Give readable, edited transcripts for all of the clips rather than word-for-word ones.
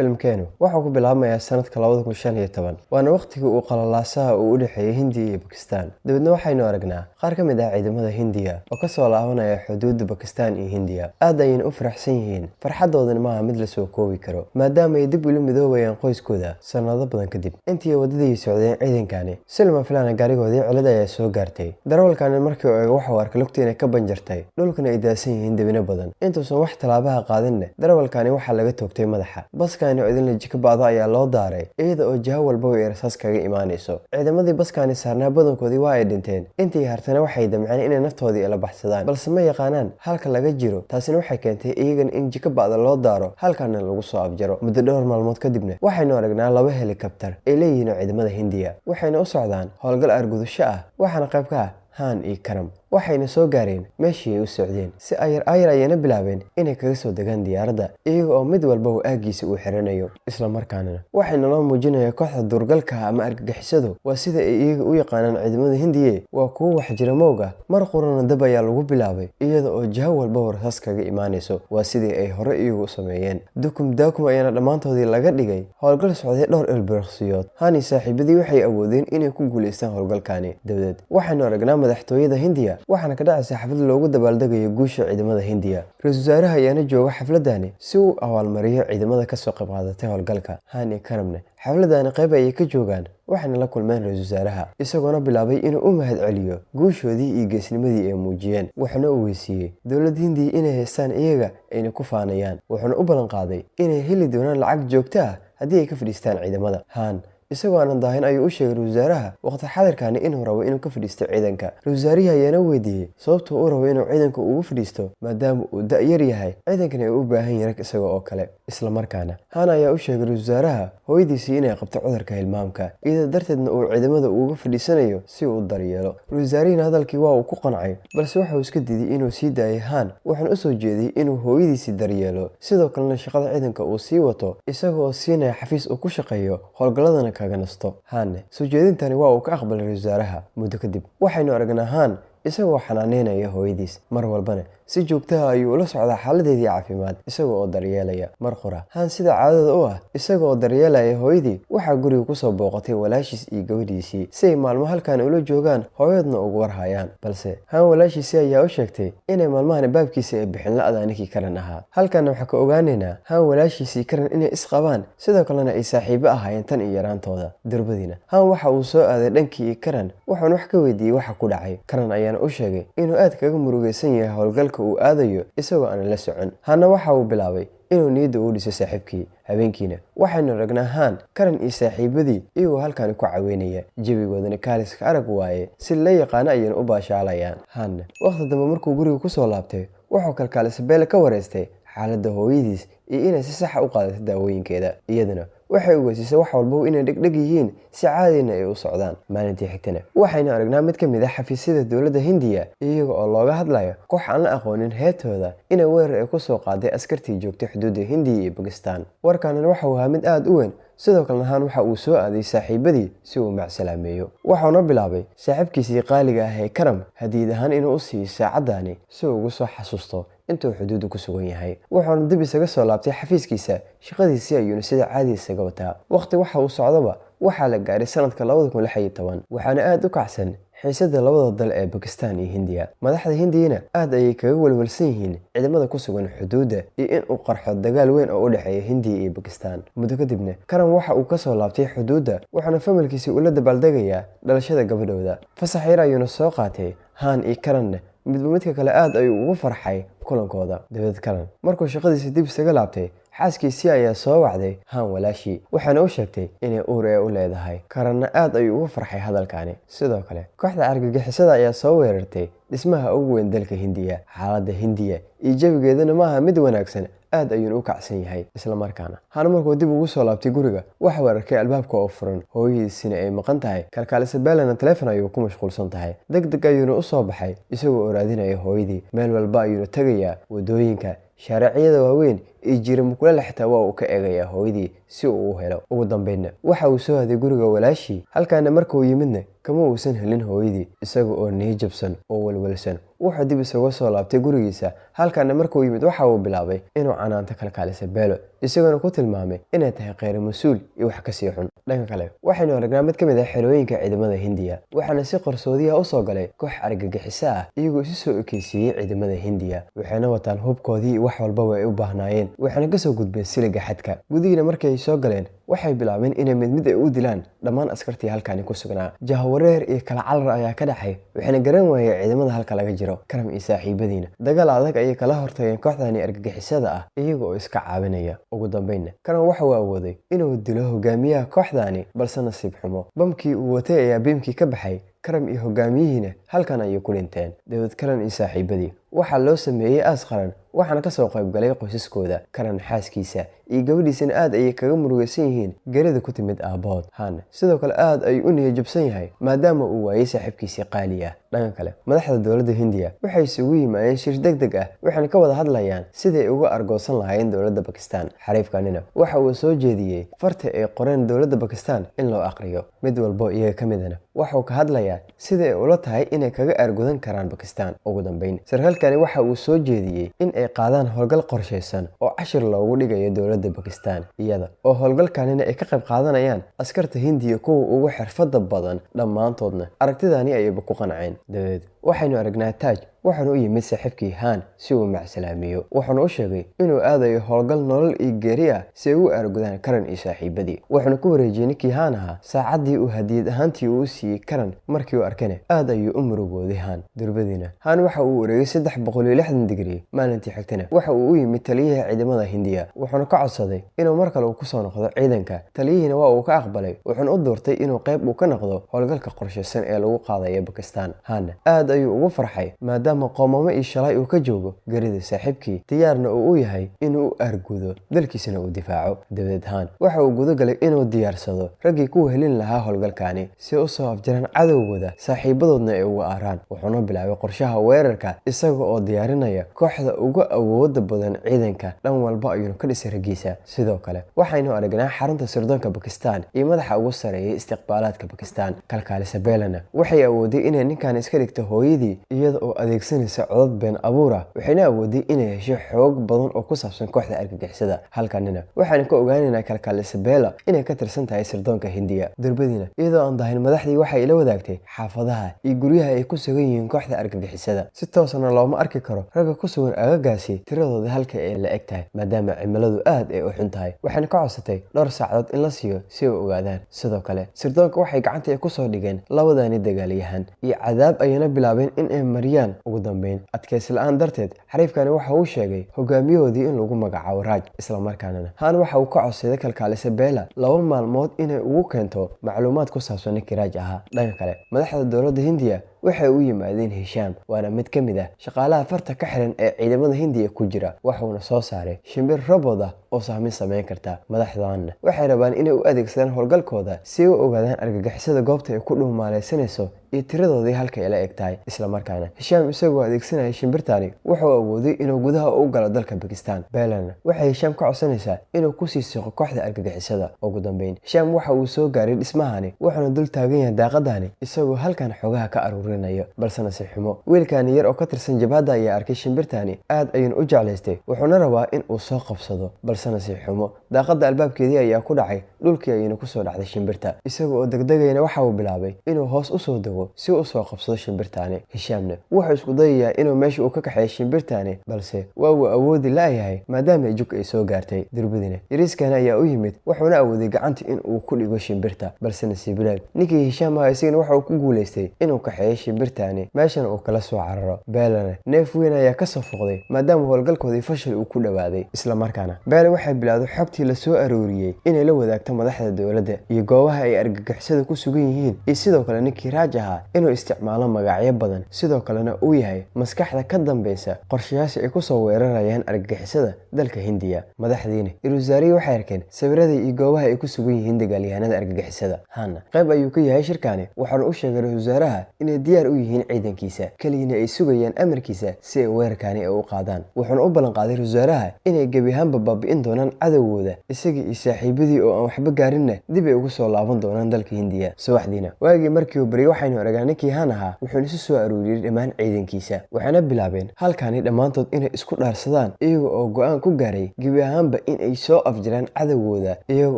Filimkeenu wuxuu ku bilaabmayaa sanadka 2015, waana waqtigii uu qalalaasaha u dhexeeyay Hindiya iyo Bakistaan. Dabeedna waxaynu aragnaa qaar ka mid ah ciidamada Hindiya oo ka soo laabanaya xuduudda Bakistaan iyo Hindiya. Aad ayayna u faraxsan yihiin, farxadoodana maaha mid la soo koobi karo, maadaama ay dib ula midoobayaan qoyskooda sanado badan kadib. Intii ay wadadii socdeen ciidankani, si lama filaan gaarigoodii cilad ayaa soo gaartay. Darawalkani markii uu eego waxa uu arkay lugta inay ka banjartay, dhulkana ay daasan yihiin debino badan. Intuusan wax talaabaha qaadinna, darawalkani waxaa laga toogtay madaxa. Baskani oo idin jika bacda ayaa loo daaray, iyada oo jaha walba ay rasaas kaga imaanayso. Ciidamadii baskani saarnaa badankoodii waa ay dhinteen, intii hartana waxay damceen inay naftoodii la baxsadaan, balse ma yaqaanaan halka laga jiro. Taasina waxay keentay iyagan in jika bacda loo daaro, halkaana lagu soo afjaro. Muddo dhowr maalmood kadibna waxaynu aragnaa laba helikabtar ay leeyihiin ciidamada Hindiya, waxayna u socdaan howlgal argudasho ah, waxaana qayb ka ah Han iyo Karam. Waxayna soo gaareen meeshii ay u socdeen, si ayar ayayna bilaabeen inay kaga soo degaan diyaaradda, iyaga oo mid walba uu aagiisa u xiranayo. Isla markaana waxayna loo muujinayaa kooxda duurgalka ama argagixisadu, waa sida ay iyaga u yaqaanaan ciidamada Hindiya, waa kuwo wax jira mooga. Mar qurana dab ayaa lagu bilaabay, iyada oo jaha walba rasaas kaga imaanayso, waa sidii ay hore iyagu u sameeyeen. Dukum daakum ayaana dhammaantoodii laga dhigay. Howlgal socday dhowr ilbiriqsiyood. Han iyo saaxiibadii waxay awoodeen inay ku guuleystaan howlgalkani. Dabadeed waxaynu aragnaa madaxtooyada Hindiya, waxaana ka dhacaysa xaflad loogu dabaaldegayo guusha ciidamada Hindiya. Ra'iisul wasaaraha ayaana jooga xafladani si uu abaalmariyo ciidamada ka soo qayb qaadatay howlgalka. Han iyo Karamna xafladani qayb ayay ka joogaan, waxayna la kulmeen ra'iisul wasaaraha, isagoona bilaabay inuu u mahadceliyo guushoodii iyo geesnimadii ay muujiyeen. Wuxuuna u weydiiyey dowladda Hindiya inay haystaan iyaga ayna ku faanayaan, wuxuuna u ballan qaaday inay heli doonaan lacag joogto ah haddii ay ka fadhiistaan ciidamada. Han isagoo aanan daahin ayuu u sheegay ra'iisul wasaaraha waqti xadirkani inuu rabo inuu ka fadhiisto ciidanka. Ra'iisul wasaarihi ayaana weydiiyey sababta uu rabo inuu ciidanka ugu fadhiisto, maadaama uu da'yar yahay, ciidankana ay u baahan yihiin rag isaga oo kale. Isla markaana Han ayaa u sheegay ra'iisul wasaaraha hooyadiisii inay qabto cudurka hilmaamka, iyada darteedna uu ciidamada uga fadhiisanayo si uu u daryeelo. Ra'iisul wasaarihina hadalkii waa uu ku qancay, balse waxa uu iska diiday inuu sii daayo Han, wuxuuna u soo jeediyey inuu hooyadiisii daryeelo, sidoo kalena shaqada ciidanka uu sii wato, isagoo siinaya xafiis uu ku shaqeeyo, howlgalladana kaga nasto. Han soo jeedintani waa uu ka aqbalay ra'iisul wasaaraha. Muddo kadib waxaynu aragnaa Han isagoo xanaaneynaya hooyadiis, mar walbana si joogto ah ayuu ula socdaa xaaladeedii caafimaad, isagoo oo daryeelaya. Mar qura Han sida caadada u ah, isagoo oo daryeelaya hooyadii, waxaa guriga ku soo booqatay walaashiis iyo gabadhiisii si ay maalmo halkan ula joogaan, hooyadna ugu warhayaan. Balse Han walaashiisii ayaa u sheegtay inay maalmahan baabkiisa ay bixin la'ada ninkii Karan ahaa. Halkaana waxaa ka ogaanaynaa Han walaashiisii Karan inay isqabaan, sidoo kalena ay saaxiibo ahaayeen tan iyo yaraantooda. Durbadiina Han waxa uu soo aaday dhankii Karan, wuxuuna wax ka weydiiyey waxa ku dhacay. Karan ayaana u sheegay inuu aad kaga murugaysan yahay howlgalka uu aadayo, isagoo aan la socon. Hanna waxa uu bilaabay inuu niyadda u dhiso saaxiibkii. Habeenkiina waxaynu aragnaa Han, Karan iyo saaxiibadii iyagoo halkaani ku caweynaya, jawigoodana kaaliska arag waaye, si la yaqaano ayayna u baashaalayaan. Hanna waqti dambe markuu guriga ku soo laabtay, wuxuu kalkaalisay Bella ka wareystay xaaladda hooyadiis iyo inay si sax ah u qaadato daawooyinkeeda. Iyaduna waxay ogeysiisay wax walba inay dhegdheg yihiin, si caadina ay u socdaan. Maalintii xigtana waxaynu aragnaa mid ka mid ah xafiisyada dowladda Hindiya, iyaga oo looga hadlayo koox aan la aqoonin heertooda inay weerar ay ku soo qaaday askartii joogtay xuduudda Hindiya iyo Bakistaan. Warkaanina waxa uu ahaa mid aad u weyn, sidoo kalena Han waxa uu soo aaday saaxiibadii si uu macsalaameeyo. Waxauna bilaabay saaxiibkiisii qaaliga ah ee Karam hadiyad ahaan inuu u siiyo saacadani si uu ugu soo xasuusto intuu xuduudda ku sugan yahay. Wuxuuna dib isaga soo laabtay xafiiskiisa, shaqadiisii ayuuna sida caadi isaga wataa. Waqti waxa uu socdaba waxaa la gaaray sanadka 2016, waxaana aad u kacsan xiisadda labada dal ee Bakistaan iyo Hindiya. Madaxda Hindiyana aad ayay kaga walwalsan yihiin ciidamada ku sugan xuduudda iyo in uu qarxo dagaal weyn oo u dhexeeya Hindiya iyo Bakistaan. Muddo kadibna Karan waxa uu ka soo laabtay xuduudda, wuxuuna familkiisii ula dabaaldegayaa dhalashada gabadhooda. Fasax yar ayuuna soo qaatay. Han iyo Karanna midba midka kale aad ayuu ugu farxay kulankooda. Dabadeed Karan markuu shaqadiisa dib isaga laabtay, xaaskiisii ayaa soo wacday Han walaashii, waxaana u sheegtay inay uur u leedahay. Karanna aad ayuu ugu farxay hadalkani. Sidoo kale kooxda argagixisada ayaa soo weerartay dhismaha ugu weyn dalka Hindiya. Xaaladda Hindiya iyo jawigeedana maaha mid wanaagsan, aad ayuuna u kacsan yahay. Isla markaana Han markuu dib ugu soo laabtay guriga, waxa uu arkay albaabka oo furan, hooyadiisina ay maqan tahay, kalkaalisa Bellana taleefon ayuu ku mashquulsan tahay. Degdeg ayuuna u soo baxay, isagoo raadinaya hooyadii. Meel walba ayuuna tagayaa, wadooyinka, shaaricyada waaweyn iyo jiirimo kuleel xitaa waa uu ka eegayaa hooyadii si uu u helo. Ugu dambeynna waxa uu soo aaday guriga walaashii, halkaana markuu yimidna kama uusan helin hooyadii, isaga oo niyad jabsan oo walwalsan. Wuxuu dib isaga soo laabtay gurigiisa, halkaana markuu yimid waxa uu bilaabay inuu canaanto kalkaalisa Bello, isagoo ku tilmaamay inay tahay kheyr mas'uul iyo wax ka sii xun. Dhanka kale waxaynu aragnaa mid ka mid ah xerooyinka ciidamada Hindiya, waxaana si qarsoodi ah u soo galay koox argagixiso ah iyagoo isu soo ekeysiiyey ciidamada Hindiya. Waxayna wataan hubkoodii wax walba ay u baahnaayeen, waxaana ka soo gudbeen siliga xadka. Gudihiina markay ay soo galeen waxay bilaabeen inay mid ay u dilaan dhammaan askartii halkaani ku sugnaa. Jahawareer iyo kala carar ayaa ka dhacay, waxayna garan waayeen ciidamada halka laga jiro. Karam iyo saaxiibadiina dagaal adag ayay kala hortageen kooxdani argagixisada ah iyaga oo iska caawinaya. Ugu dambeynna Karam waxa uu awooday inuu dilo hogaamiyaha kooxdani, balse nasiib xumo bamkii uu watay ayaa beamkii ka baxay. Karam iyo hogaamiyihiina halkan ayay ku dhinteen. Daawud Karan iyo saaxiibadii waxaa loo sameeyey aas qaran, waxaana ka soo qayb galay qoysaskooda. Karan xaaskiisa iyo gabadhiisana aad ayay kaga murugaysan yihiin geerida ku timid aabahood. Han sidoo kale aad ayuu u niyad jabsan yahay maadaama uu waayay saaxiibkiisii qaali ah. Dhanka kale madaxda dowladda Hindiya waxay isugu yimaadeen shir degdeg ah, waxayna ka wada hadlayaan sidii ay uga argoosan lahaayeen dowladda Bakistan. Xariifkanina waxa uu soo jeediyey farta ay qoreen dowladda Bakistan in loo aqriyo. Mid walba iyaga ka midana waxa uu ka hadlayaa sidii ay ula tahay inay kaga argudan karaan Bakistan. Ugu dambeyn sarkaalkani waxa uu soo jeediyey in ay qaadaan howlgal qorsheysan oo cashir loogu dhigayo dowladda Bakistan, iyada oo howlgalkanina ay ka qayb qaadanayaan askarta Hindiya kuwa ugu xirfadda badan. Dhammaantoodna aragtidani ayayba ku qanceen. Dabadeed waxaynu aragnaa Taj waxaanu u yimid saaxiibkii Han si uu macsalaamiyo. Waxaanu u sheegay inuu aadayo howlgal nolol iyo geeri ah si ay u argudaan Karan iyo saaxiibadii. waxaanu ku wareejiyey ninkii Han ahaa saacadii uu hadiyad ahaantii u siiyey Karan. Markii uu arkana aad ayuu u murugooday Han. Durbadiina Han waxa uu wareegay 360 digrii. Maalintii xigtana waxa uu u yimid taliyaha ciidamada Hindiya, wuxuuna ka codsaday inuu mar kale ku soo noqdo ciidanka. Taliyihiina waa uu ka aqbalay, wuxuuna u doortay inuu qayb uu ka noqdo howlgalka qorsheysan ee lagu qaadayo Bakistan. Han aad ayuu ugu farxay maadaama qoomamo iyo shalay uu ka joogo geerida saaxiibkii, diyaarna uu u yahay inuu u argudo dalkiisana uu difaaco. Dabadeed Han waxa uu guda galay inuu diyaarsado raggii ku helin lahaa howlgalkaani si ay u soo afjaraan cadowgooda, saaxiibadoodna ay uga aaraan. Wuxuuna bilaabay qorshaha weerarka isaga oo diyaarinaya kooxda ugu awoodda badan ciidanka. Dhan walba ayuuna ka dhisay raggiisa. Sidoo kale waxaynu aragnaa xarunta sirdoonka Bakistan iyo madaxa ugu sareeyay istiqbaalaadka Bakistan, kalkaalisa Bellana waxay awooday inay ninkan iska dhigto hooyadii iyada oo adeegsanaysa codad been abuur ah. Waxayna awooday inay hesho xoog badan oo ku saabsan kooxda argagixisada. Halkanina waxaynu ka ogaanaynaa kalkaalisa Bella inay ka tirsan tahay sirdoonka Hindiya. Durbadiina iyadoo aan dahin madaxdii waxay ila wadaagtay xaafadaha iyo guryaha ay ku sugan yihiin kooxda argagixisada. Si toosana looma arki karo ragga ku sugan agagaasi tiradooda halka ay la eg tahay maadaama cimiladu aad ay u xun tahay. Waxayna ka codsatay dhowr saacadood in la siiyo si ay u ogaadaan. Sidoo kale sirdoonka waxay gacanta ku soo dhigeen labadani dagaalyahan iyo cadaab ayayna bilaabeen in ay mariyaan. Ugu dambeyn adkaysi la'aan darteed xariifkani waxa uu sheegay hogaamiyahoodii in lagu magacaabo Raj. Isla markaana Han waxa uu ka codsaday kalkaalisa Bella 2 maalmood inay ugu keento macluumaad ku saabsan ninkii Raj ahaa. Dhanka kale madaxda dowladda Hindiya waxay u yimaadeen Hisham, waana mid ka mid ah shaqaalaha farta ka xiran ee ciidamada Hindiya ku jira. Wuxuuna soo saaray shimbir robot ah oo saameyn sameyn karta. Madaxdaana waxay rabaan inay u adeegsadaan howlgalkooda si ay u ogaadaan argagixisada goobta ay ku dhumaaleysanayso iyo tiradoodii halka ay la eg tahay. Isla markaana Hisham isagoo adeegsanaya shimbirtani wuxuu awooday inuu gudaha u galo dalka Bakistan. Bellana waxay Hisham ka codsanaysaa inuu ku sii siqo kooxda argagixisada. Ugu dambeyn Hisham waxa uu soo gaaray dhismahani, wuxuuna dul taagan yahay daaqadani isagoo halkan xogaha ka aruurinayo. balse nasiib xumo wiilkani yar oo ka tirsan jabhadda ayaa arkay shimbirtani, aad ayuuna u jeclaystay, wuxuuna rabaa in uu soo qabsado. balse nasiib xumo daaqadda albaabkeedii ayaa ku dhacay dhulkii ayayna ku soo dhacday shimbirta. isaga oo degdegayna waxa uu bilaabay inuu hoos u soo dego si uu u soo qabsado shimbirtani. Hishamna wuxuu isku dayayaa inuu meesha uu ka kaxeeyo shimbirtani, balse waa uu awoodi la'yahay maadaama jug ay soo gaartay. Durbadina yariiskana ayaa u yimid, wuxuuna awooday gacanta in uu ku dhigo shimbirta, balse nasiib wanaag ninkii Hisham ahaa isagana waxa uu ku guuleystay inuu kaxeeyo shimbirtani meeshana uu kala soo cararo. Bellana neef weyn ayaa ka soo foqday maadaama howlgalkoodii fashil uu ku dhawaaday. Isla markaana Bella waxay bilowday xogtii la soo arooriyay inay la wadaagto sheegto madaxda dowladda iyo goobaha ay argagixisada ku sugan yihiin, iyo sidoo kale ninkii Raaj ahaa inuu isticmaalo magacyo badan, sidoo kalena uu yahay maskaxda ka dambeysa qorshayaasha ay ku soo weerarayaan argagixisada dalka Hindiya. Madaxdiina iyo wasaarihii waxay arkeen sawirada iyo goobaha ay ku sugan yihiin dagaalyahanada argagixisada. Hanna qayb ayuu ka yahay shirkani, waxaana uu sheegay ra'iisul wasaaraha inay diyaar u yihiin ciidankiisa, kaliya ay sugayaan amarkiisa si ay weerarkani u qaadaan. Wuxuuna u ballan qaaday ra'iisul wasaaraha inay gebi ahaanba baabi'in doonaan cadawgooda, isaga iyo saaxiibadii oo aan waxba gaarinna dib ay ugu soo laaban doonaan dalka Hindiya. Subaxdiina waagii markii uu baryay waxaynu aragnaa ninkii Han ahaa wuxuuna isu soo aruuriyay dhammaan ciidankiisa, waxaana bilaabeen halkani dhammaantood inay isku dhaarsadaan iyaga oo go'aan ku gaaray gebi ahaanba in ay soo afjaraan cadawgooda iyaga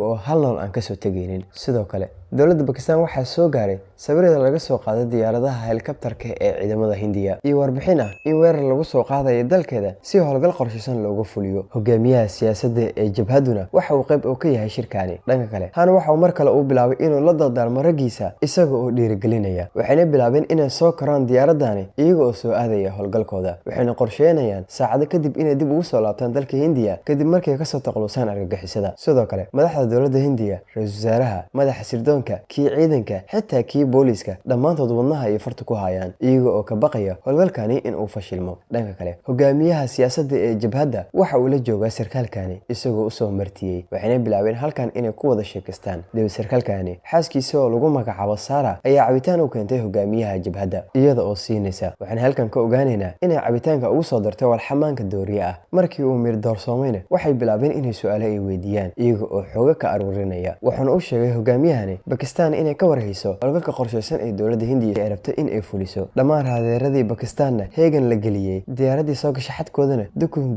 oo hal nool aan ka soo tegaynin. Sidoo kale dowladda Pakistan waxaa soo gaaray sawirada laga soo qaaday diyaaradaha helikabtarka ee ciidamada Hindiya iyo warbixin ah in weerar lagu soo qaadayo dalkeeda si howlgal qorshaysan loogu fuliyo. Hogaamiyaha siyaasadda ee jabhaduna waxa uu qayb ka yahay shirkani. Dhanka kale Han waxa uu mar kale u bilaabay inuu la dardaalmo raggiisa isaga oo dhiirigelinaya, waxayna bilaabeen inay soo koraan diyaaradani iyaga oo soo aadaya howlgalkooda, waxayna qorsheynayaan saacado kadib inay dib ugu soo laabtaan dalka Hindiya kadib markay ka soo taqalusaan argagixisada. Sidoo kale madaxda dowladda Hindiya, ra'iisul wasaaraha, madaxa sirdoonka, kii ciidanka, xitaa kii booliska dhammaantood wadnaha ay farta ku hayaan iyaga oo ka baqaya howlgalkani in uu fashilmo. Dhanka kale hogaamiyaha siyaasadda ee jabhadda waxa uu la joogaa sarkaalkani isagoo u soo martiyay, waxayna bilaabeen halkan inay ku wada sheekaystaan. dib sarkaalkani xaaskiisa oo lagu magacaabo Sara ayaa cabitaan u keentay hogaamiyaha jabhadda iyada oo siinaysa, waxaan halkan ka ogaanaynaa inay cabitaanka ugu soo dartay walxamaanka dooriye ah. Markii uu mir doorsoomeyna waxay bilaabeen inay su'aalo ay weydiiyaan iyaga oo xooga ka aruurinaya. Waxaana uu sheegay hogaamiyahani Pakistan inay ka warhayso howlgalka qorshaysan ee dowladda Hindiya ay rabto in ay fuliso. Dhammaan raadeeradii Pakistanna heegan la geliyay, diyaaradii soo gashay xadkoodana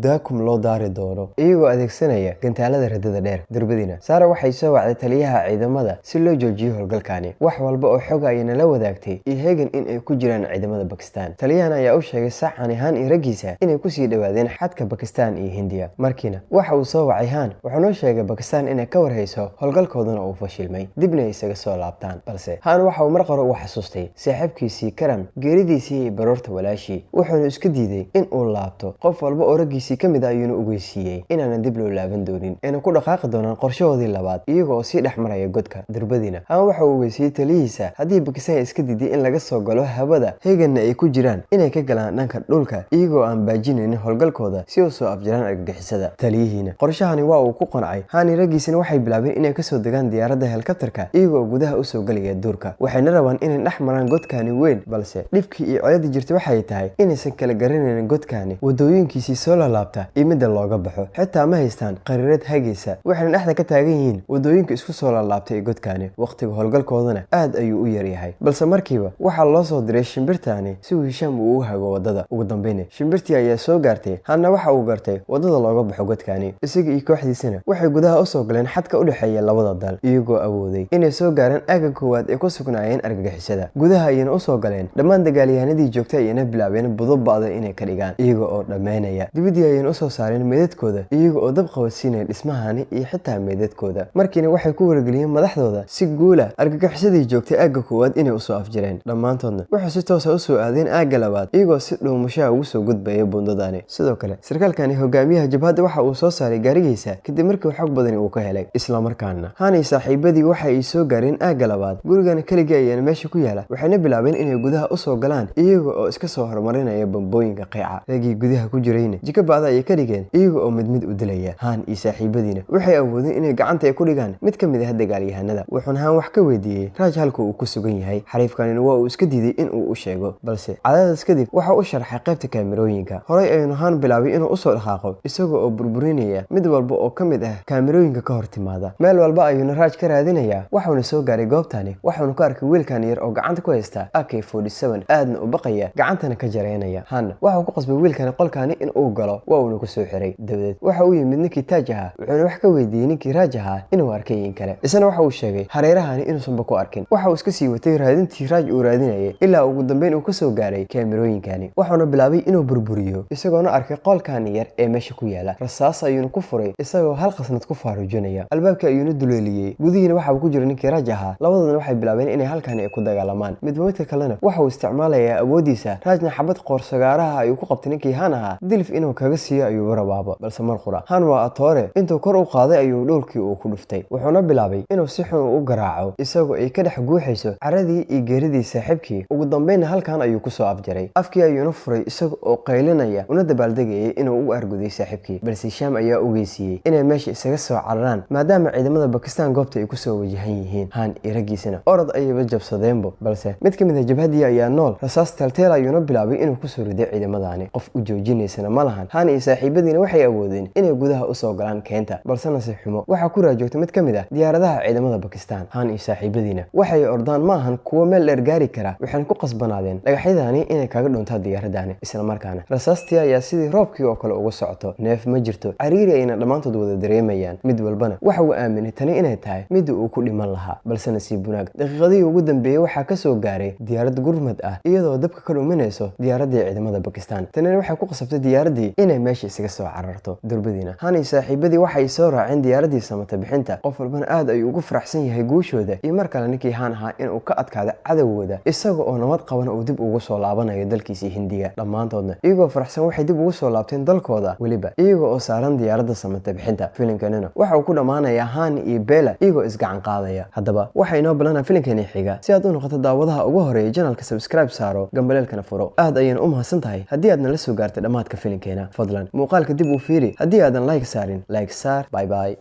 daakum loo daari doono iyagoo adeegsanaya gantaalada radada dheer. Durbadiina Sara waxay soo wacday taliyaha ciidamada si loo joojiyo howlgalkani. Wax walba oo xog ayna la wadaagtay iyo heegan in ay ku jiraan ciidamada Pakistan. Taliyahan ayaa u sheegay saacani Han iyo raggiisa inay ku sii dhawaadeen xadka Pakistan iyo Hindiya. Markiina waxa uu soo wacay Han, wuxuuna sheegay Pakistan inay ka warhayso howlgalkoodana uu fashilmay, dibna isaga soo laabtaan. balse Han waxa uu mar qore u xasuustay saaxiibkiisii Karam geeridiisii iyo baroorta walaashii, wuxuuna iska diiday in uu laabto. Qof walba oo raggiisii ka mid ah ayuu ogeysiiyay inaanan dib loo laaban doonin, inay ku dhaqaaqi doonaan qorshahoodii labaad iyaga oo sii dhex maraya godka. Durbadiina Han waxa uu ogeysiiyay taliyihiisa haddii Pakistan iska diiday in laga soo galo hawada, heeganna ay ku jiraan inay ka galaan dhanka dhulka iyagoo aan baajinaynin howlgalkooda si uu soo afjaraan argagixisada. Taliyihiina qorshahani waa uu ku qancay. Han iyo raggiisina waxay bilaabeen inay ka soo degaan diyaaradda helikabtarka iyagoo gudaha u soo galaya duurka, waxayna rabaan inay dhex maraan godkani weyn, balse dhibkii iyo coladii jirtay waxay tahay inaysan kala garanaynin godkani wadooyinkiisii soo laabta iyo midda looga baxo. Xitaa ma haystaan qariirad hagaysa, waxayna dhexda ka taagan yihiin wadooyinka isku soo laabtay ee godkani. Waqtiga howlgalkoodana aad ayuu u yaryahay, balse markiiba waxaa loo soo diray shimbirtani si uu Hisham uu u hago wadada. Ugu dambeyn shimbirtii ayaa soo gaartay. Hanna waxa uu gartay wadada looga baxo godkani, isaga iyo kooxdiisana waxay gudaha u soo galeen xadka u dhexeeya labada dal iyagoo awooday inay soo gaaraan aaga koowaad ee ku sugnaayeen argagixisada. Gudaha ayayna u soo galeen dhammaan dagaalyahanadii joogtay ayayna bilaabeen budo ba'da inay ka dhigaan iyaga oo dhammaynaya. Dibadii ayayna u soo saareen meedadkooda iyaga oo dab qabadsiinaya dhismahani iyo xitaa meedadkooda. Markiina waxay ku wargeliyeen madaxdooda si guula argagixisadii joogtay aaga koowaad inay u soo afjareen. Dhammaantoodna waxay si toos ah u soo aadeen aaga labaad iyagoo si dhuumasho ugu soo gudbaya buundadani. Sidoo kale sarkaalkani hogaamiyaha jabhadda waxa uu soo saaray gaarigiisa kadib markii xog badan uu ka helay. Isla markaana Han iyo saaxiibadii waxa ay soo gaareen aaga labaad. Gurigana kaliya ayaan meesha ku yaala, waxayna bilaabeen inay gudaha u soo galaan iyaga oo iska soo hormarinaya bambooyinka qiica. Ragii gudaha ku jirayna jika bacda ay ka dhigeen iyaga oo mid u dilaya. Han iyo saaxiibadiina waxay awoodeen inay gacanta ku dhigaan mid ka mid ah dagaalyahanada, wuxuuna Han wax ka weydiiyay Raaj halka uu ku sugan yahay. Xariifkanina waa uu iska diiday in uu u sheego, balse cadaadis kadib waxa uu sharxay qaybta kaamirooyinka. Horay ayuu Han bilaabay inuu u soo dhaqaaqo isaga oo burburinaya mid walba oo ka mid ah kaamirooyinka ka hor timaada. Meel walba ayuu Raaj ka raadinaya, waxaana soo gaaray goobtani. Waxaanu ka arkay wiilkan yar oo gacanta ku haysta AK-47 aadna u baqaya, gacantana ka jareynaya. Han waxa uu ku qasbay wiilkan qolkani in uu galo, waa uu ku soo xiray. Dabadeed waxa uu yimid ninkii Taaj ahaa, wuxuuna wax ka weydiiyay ninkii Raaj ahaa inuu arkay in kale. Isna waxa uu sheegay hareerahani inuusan ku arkin. Waxa uu iska sii watay raadintii Raaj uu raadinayay ilaa ugu dambeyn uu ka soo gaaray kaamirooyinkani. Waxaana bilaabay inuu burburiyo isagoona arkay qolkan yar ee meesha ku yaala. Rasaas ayuu ku furay isagoo hal qasnad ku faarujinaya. Albaabka ayuu duleeliyay. Gudihiina waxa uu ku jiray ninkii walaalkii Raj ahaa labadoodana waxay bilaabeen inay halkan ay ku dagaalamaan midba midka kalena waxa uu isticmaalayaa awoodiisa Rajna xabad qoorsagaaraha ayuu ku qabtay ninkii Han ahaa dilif inuu kaga siiyo ayuu rabaaba balse mar qura Han waa atoore intuu kor u qaaday ayuu dhulkii uu ku dhuftay wuxuuna bilaabay inuu si xun u garaaco isagoo ay ka dhex guuxayso caradii iyo geeridii saaxiibkii ugu dambeynna halkan ayuu ku soo afjaray afkii ayuuna furay isagoo oo qaylinaya una dabaaldegayay inuu u arguday saaxiibkii balse Sham ayaa ogeysiiyay inay meesha isaga soo cararaan maadaama ciidamada Pakistan goobta ay ku soo wajahan yihiin Han iyo raggiisana orod ayay jabsadeenbo balse mid ka mid ah jabhadii ayaa nool rasaas talteel ayuuna bilaabay inuu ku soo riday ciidamadani qof u joojinaysana ma lahan Han iyo saaxiibadiina waxay awoodeen inay gudaha u soo galaan keenta balse nasiib xumo waxa ku raajoogtay mid ka mid ah diyaaradaha ciidamada Pakistan Han iyo saaxiibadiina waxay ordaan maahan kuwa meel dheer gaari kara waxaan ku qasbanaadeen dhagaxyadaani inay kaga dhuntaan diyaaradani isla markaana rasaastii ayaa sidii roobkii oo kale uga socoto neef ma jirto cariiri ayna dhammaantood wada dareemayaan mid walbana waxa uu aaminay tani inay tahay mid uu ku dhiman lahaa balse nasiib wanaag daqiiqadii ugu dambeeyay waxaa ka soo gaaray diyaarad gurmad ah iyadoo dabka ka dhuminayso diyaaradii ciidamada Pakistan tanina waxay ku qasabtay diyaaradii inay meesha isaga soo cararto durbadiina Han iyo saaxiibadii waxay soo raaceen diyaaradii samata bixinta qof walbana aad ayuu ugu faraxsan yahay guushooda iyo mar kale ninkii Han ahaa inuu ka adkaado cadawgooda isaga oo nabad qaban uu dib ugu soo laabanayo dalkiisii Hindiya dhammaantoodna iyagoo faraxsan waxay dib ugu soo laabteen dalkooda waliba iyagoo oo saaran diyaaradda samata bixinta filimkanina waxa uu ku dhamaanayaa Han iyo Bella iyagoo isgacan qaadaya haddaba waxa inoo balana filimkani xiga si aad u noqoto daawadaha ugu horeeya channelka subscribe saaro gambaleelkana furo aad ayaan u mahadsantahay haddii aad nala soo gaartay dhamaadka filimkeena fadlan muuqaalka dib u fiiri haddii aadan like saarin like saar bye bye